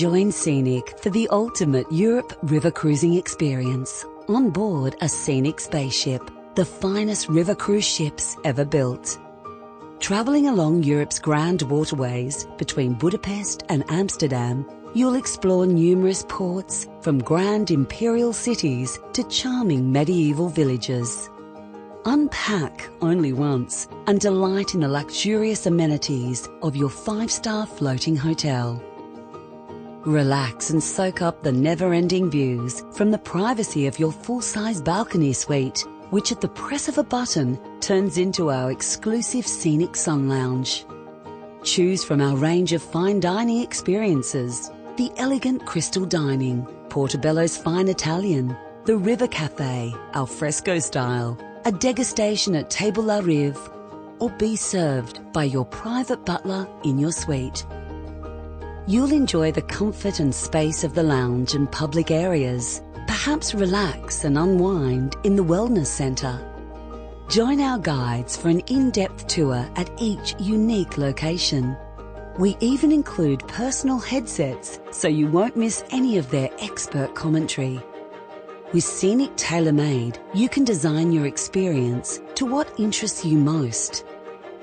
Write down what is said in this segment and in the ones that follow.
Join Scenic for the ultimate Europe river cruising experience on board a Scenic spaceship, the finest river cruise ships ever built. Travelling along Europe's grand waterways between Budapest and Amsterdam, you'll explore numerous ports, from grand imperial cities to charming medieval villages. Unpack only once and delight in the luxurious amenities of your 5-star floating hotel. Relax and soak up the never-ending views from the privacy of your full-size balcony suite, which at the press of a button turns into our exclusive Scenic Sun Lounge. Choose from our range of fine dining experiences: the elegant crystal dining, Portobello's fine Italian, the River Cafe, al fresco style, a degustation at Table La Rive, or be served by your private butler in your suite. You'll enjoy the comfort and space of the lounge and public areas, perhaps relax and unwind in the wellness centre. Join our guides for an in-depth tour at each unique location. We even include personal headsets so you won't miss any of their expert commentary. With Scenic Tailor-Made, you can design your experience to what interests you most.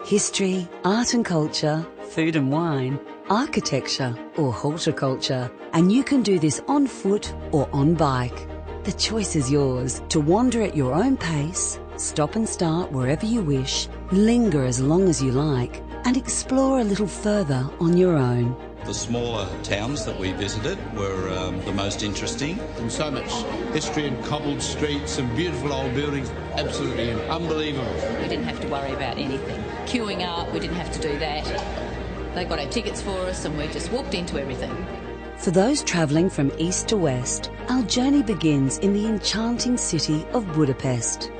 History, art and culture, food and wine, architecture or horticulture, and you can do this on foot or on bike. The choice is yours to wander at your own pace, stop and start wherever you wish, linger as long as you like, and explore a little further on your own. The smaller towns that we visited were the most interesting. And so much history and cobbled streets and beautiful old buildings, absolutely unbelievable. We didn't have to worry about anything. Queuing up, we didn't have to do that. They got our tickets for us and we just walked into everything. For those travelling from east to west, our journey begins in the enchanting city of Budapest.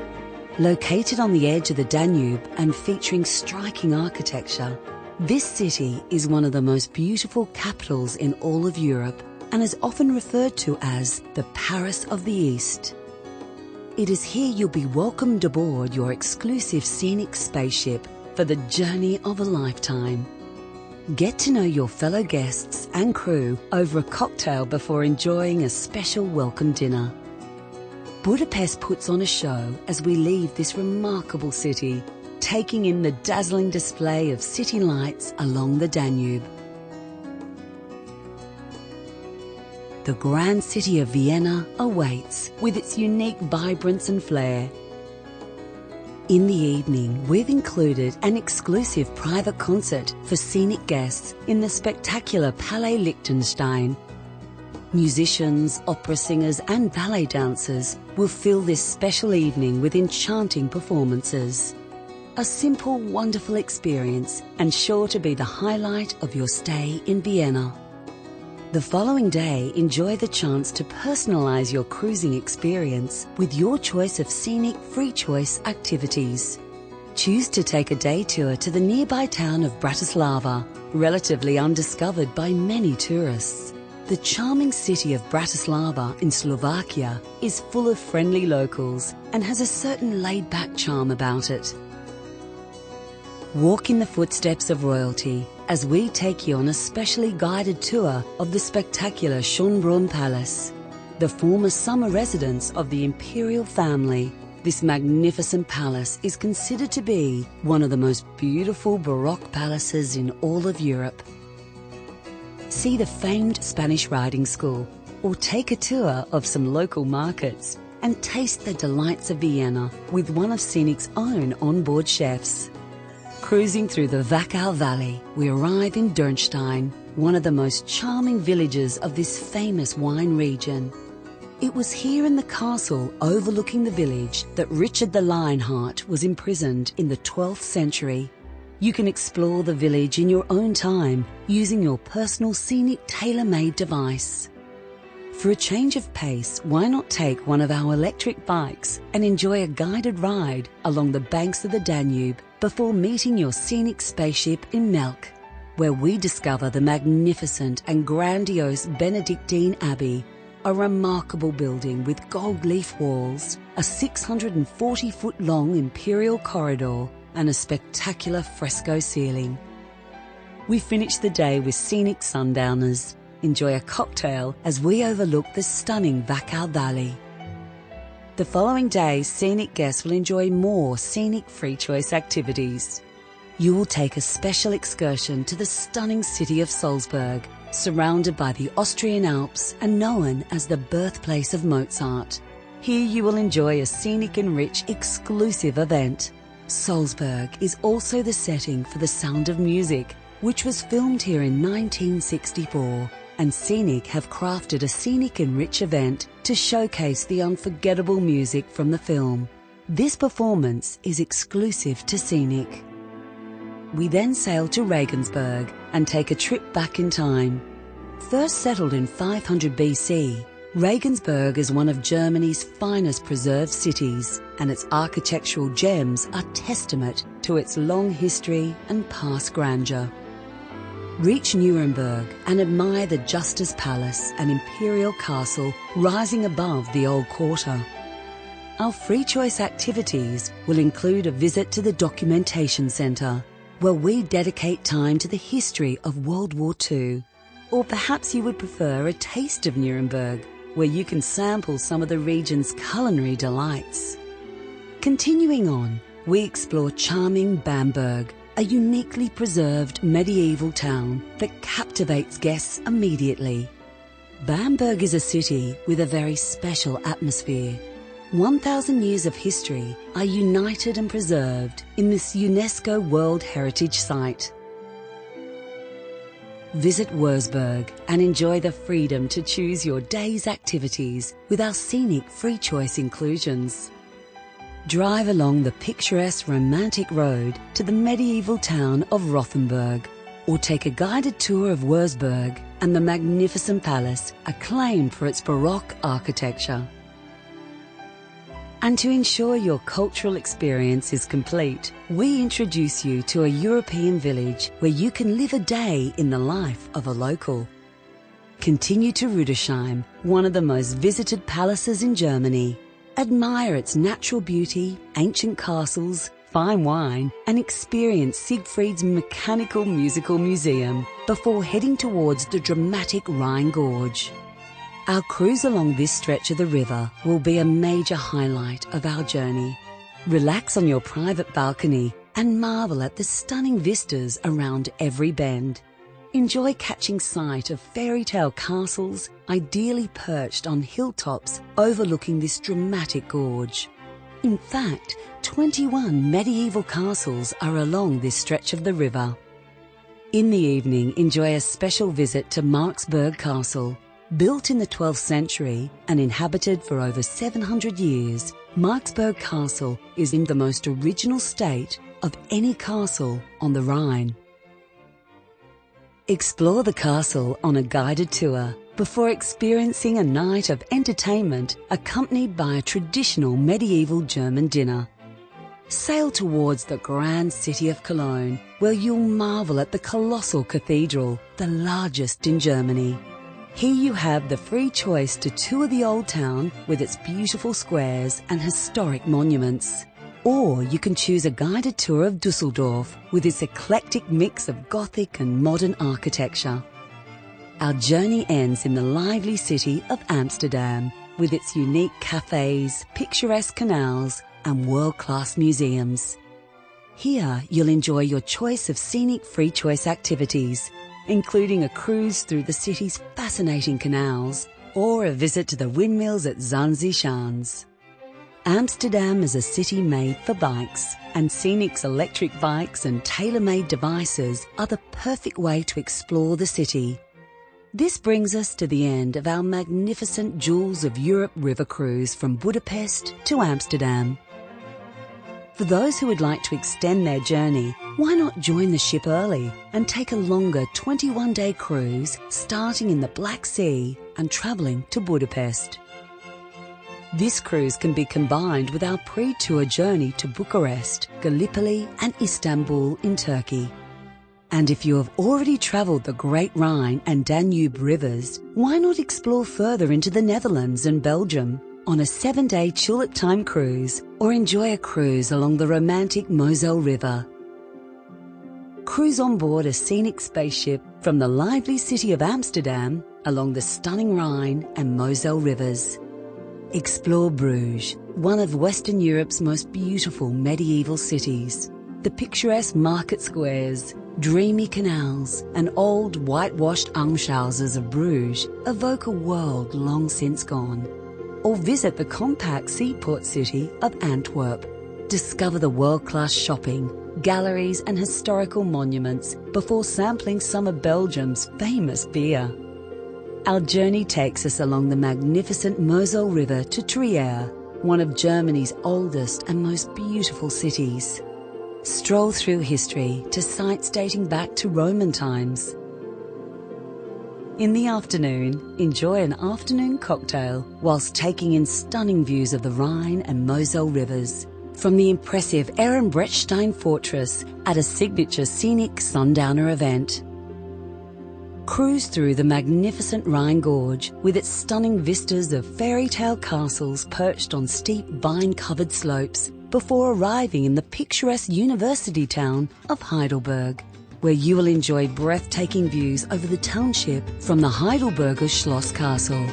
Located on the edge of the Danube and featuring striking architecture, this city is one of the most beautiful capitals in all of Europe and is often referred to as the Paris of the East. It is here you'll be welcomed aboard your exclusive Scenic spaceship for the journey of a lifetime. Get to know your fellow guests and crew over a cocktail before enjoying a special welcome dinner. Budapest puts on a show as we leave this remarkable city, taking in the dazzling display of city lights along the Danube. The grand city of Vienna awaits with its unique vibrance and flair. In the evening, we've included an exclusive private concert for Scenic guests in the spectacular Palais Liechtenstein. Musicians, opera singers and ballet dancers will fill this special evening with enchanting performances. A simple, wonderful experience and sure to be the highlight of your stay in Vienna. The following day, enjoy the chance to personalize your cruising experience with your choice of Scenic free choice activities. Choose to take a day tour to the nearby town of Bratislava, relatively undiscovered by many tourists. The charming city of Bratislava in Slovakia is full of friendly locals and has a certain laid-back charm about it. Walk in the footsteps of royalty as we take you on a specially guided tour of the spectacular Schönbrunn Palace, the former summer residence of the imperial family. This magnificent palace is considered to be one of the most beautiful Baroque palaces in all of Europe. See the famed Spanish riding school or take a tour of some local markets and taste the delights of Vienna with one of Scenic's own onboard chefs. Cruising through the Wachau Valley, we arrive in Dürnstein, one of the most charming villages of this famous wine region. It was here in the castle overlooking the village that Richard the Lionheart was imprisoned in the 12th century. You can explore the village in your own time using your personal Scenic tailor-made device. For a change of pace, why not take one of our electric bikes and enjoy a guided ride along the banks of the Danube before meeting your Scenic spaceship in Melk, where we discover the magnificent and grandiose Benedictine Abbey, a remarkable building with gold leaf walls, a 640-foot-long imperial corridor, and a spectacular fresco ceiling. We finish the day with Scenic sundowners, enjoy a cocktail as we overlook the stunning Wachau Valley. The following day, Scenic guests will enjoy more scenic free choice activities. You will take a special excursion to the stunning city of Salzburg, surrounded by the Austrian Alps and known as the birthplace of Mozart. Here you will enjoy a scenic and rich exclusive event. Salzburg is also the setting for The Sound of Music, which was filmed here in 1964, and Scenic have crafted a scenic and rich event to showcase the unforgettable music from the film. This performance is exclusive to Scenic. We then sail to Regensburg and take a trip back in time. First settled in 500 BC, Regensburg is one of Germany's finest preserved cities, and its architectural gems are testament to its long history and past grandeur. Reach Nuremberg and admire the Justice Palace, an imperial castle rising above the old quarter. Our free choice activities will include a visit to the Documentation Centre, where we dedicate time to the history of World War II. Or perhaps you would prefer a taste of Nuremberg, where you can sample some of the region's culinary delights. Continuing on, we explore charming Bamberg, a uniquely preserved medieval town that captivates guests immediately. Bamberg is a city with a very special atmosphere. 1,000 years of history are united and preserved in this UNESCO World Heritage Site. Visit Wurzburg and enjoy the freedom to choose your day's activities with our scenic free choice inclusions. Drive along the picturesque romantic road to the medieval town of Rothenburg, or take a guided tour of Wurzburg and the magnificent palace acclaimed for its Baroque architecture. And to ensure your cultural experience is complete, we introduce you to a European village where you can live a day in the life of a local. Continue to Rüdesheim, one of the most visited palaces in Germany. Admire its natural beauty, ancient castles, fine wine, and experience Siegfried's Mechanical Musical Museum before heading towards the dramatic Rhine Gorge. Our cruise along this stretch of the river will be a major highlight of our journey. Relax on your private balcony and marvel at the stunning vistas around every bend. Enjoy catching sight of fairy tale castles, ideally perched on hilltops overlooking this dramatic gorge. In fact, 21 medieval castles are along this stretch of the river. In the evening, enjoy a special visit to Marksburg Castle. Built in the 12th century and inhabited for over 700 years, Marksburg Castle is in the most original state of any castle on the Rhine. Explore the castle on a guided tour before experiencing a night of entertainment accompanied by a traditional medieval German dinner. Sail towards the grand city of Cologne, where you'll marvel at the colossal cathedral, the largest in Germany. Here you have the free choice to tour the old town with its beautiful squares and historic monuments. Or you can choose a guided tour of Dusseldorf with its eclectic mix of Gothic and modern architecture. Our journey ends in the lively city of Amsterdam with its unique cafes, picturesque canals, and world-class museums. Here you'll enjoy your choice of scenic free choice activities, including a cruise through the city's fascinating canals or a visit to the windmills at Zandvoort. Amsterdam is a city made for bikes, and Scenic's electric bikes and tailor-made devices are the perfect way to explore the city. This brings us to the end of our magnificent Jewels of Europe river cruise from Budapest to Amsterdam. For those who would like to extend their journey, why not join the ship early and take a longer 21-day cruise starting in the Black Sea and travelling to Budapest. This cruise can be combined with our pre-tour journey to Bucharest, Gallipoli and Istanbul in Turkey. And if you have already travelled the Great Rhine and Danube rivers, why not explore further into the Netherlands and Belgium on a 7-day tulip time cruise, or enjoy a cruise along the romantic Moselle River. Cruise on board a Scenic spaceship From the lively city of Amsterdam, along the stunning Rhine and Moselle rivers. Explore Bruges, one of Western Europe's most beautiful medieval cities. The picturesque market squares, dreamy canals, and old whitewashed almshouses of Bruges evoke a world long since gone. Or visit the compact seaport city of Antwerp. Discover the world-class shopping, galleries and historical monuments before sampling some of Belgium's famous beer. Our journey takes us along the magnificent Moselle River to Trier, one of Germany's oldest and most beautiful cities. Stroll through history to sites dating back to Roman times. In the afternoon, enjoy an afternoon cocktail whilst taking in stunning views of the Rhine and Moselle rivers, from the impressive Ehrenbrechtstein Fortress at a signature Scenic Sundowner event. Cruise through the magnificent Rhine Gorge with its stunning vistas of fairy tale castles perched on steep vine-covered slopes before arriving in the picturesque university town of Heidelberg, where you will enjoy breathtaking views over the township from the Heidelberger Schloss Castle.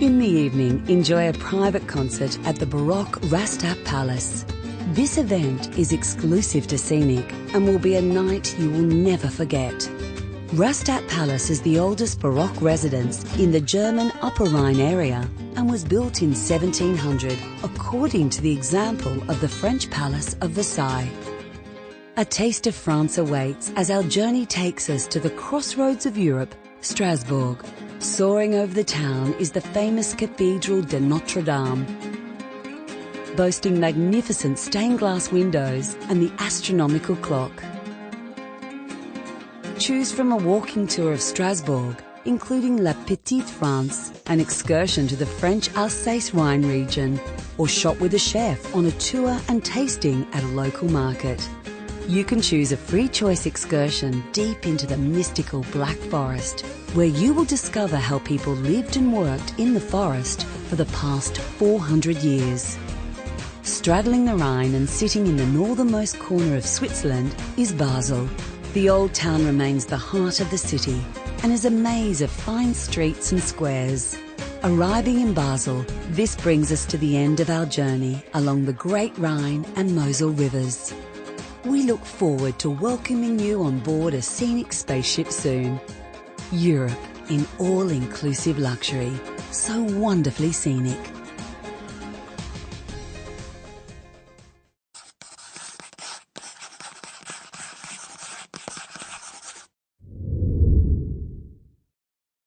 In the evening, enjoy a private concert at the Baroque Rastatt Palace. This event is exclusive to Scenic and will be a night you will never forget. Rastatt Palace is the oldest Baroque residence in the German Upper Rhine area and was built in 1700 according to the example of the French Palace of Versailles. A taste of France awaits as our journey takes us to the crossroads of Europe, Strasbourg. Soaring over the town is the famous Cathedral de Notre Dame, boasting magnificent stained glass windows and the astronomical clock. Choose from a walking tour of Strasbourg, including La Petite France, an excursion to the French Alsace wine region, or shop with a chef on a tour and tasting at a local market. You can choose a free choice excursion deep into the mystical Black Forest, where you will discover how people lived and worked in the forest for the past 400 years. Straddling the Rhine and sitting in the northernmost corner of Switzerland is Basel. The old town remains the heart of the city and is a maze of fine streets and squares. Arriving in Basel, this brings us to the end of our journey along the Great Rhine and Moselle rivers. We look forward to welcoming you on board a Scenic spaceship soon. Europe in all-inclusive luxury, so wonderfully scenic.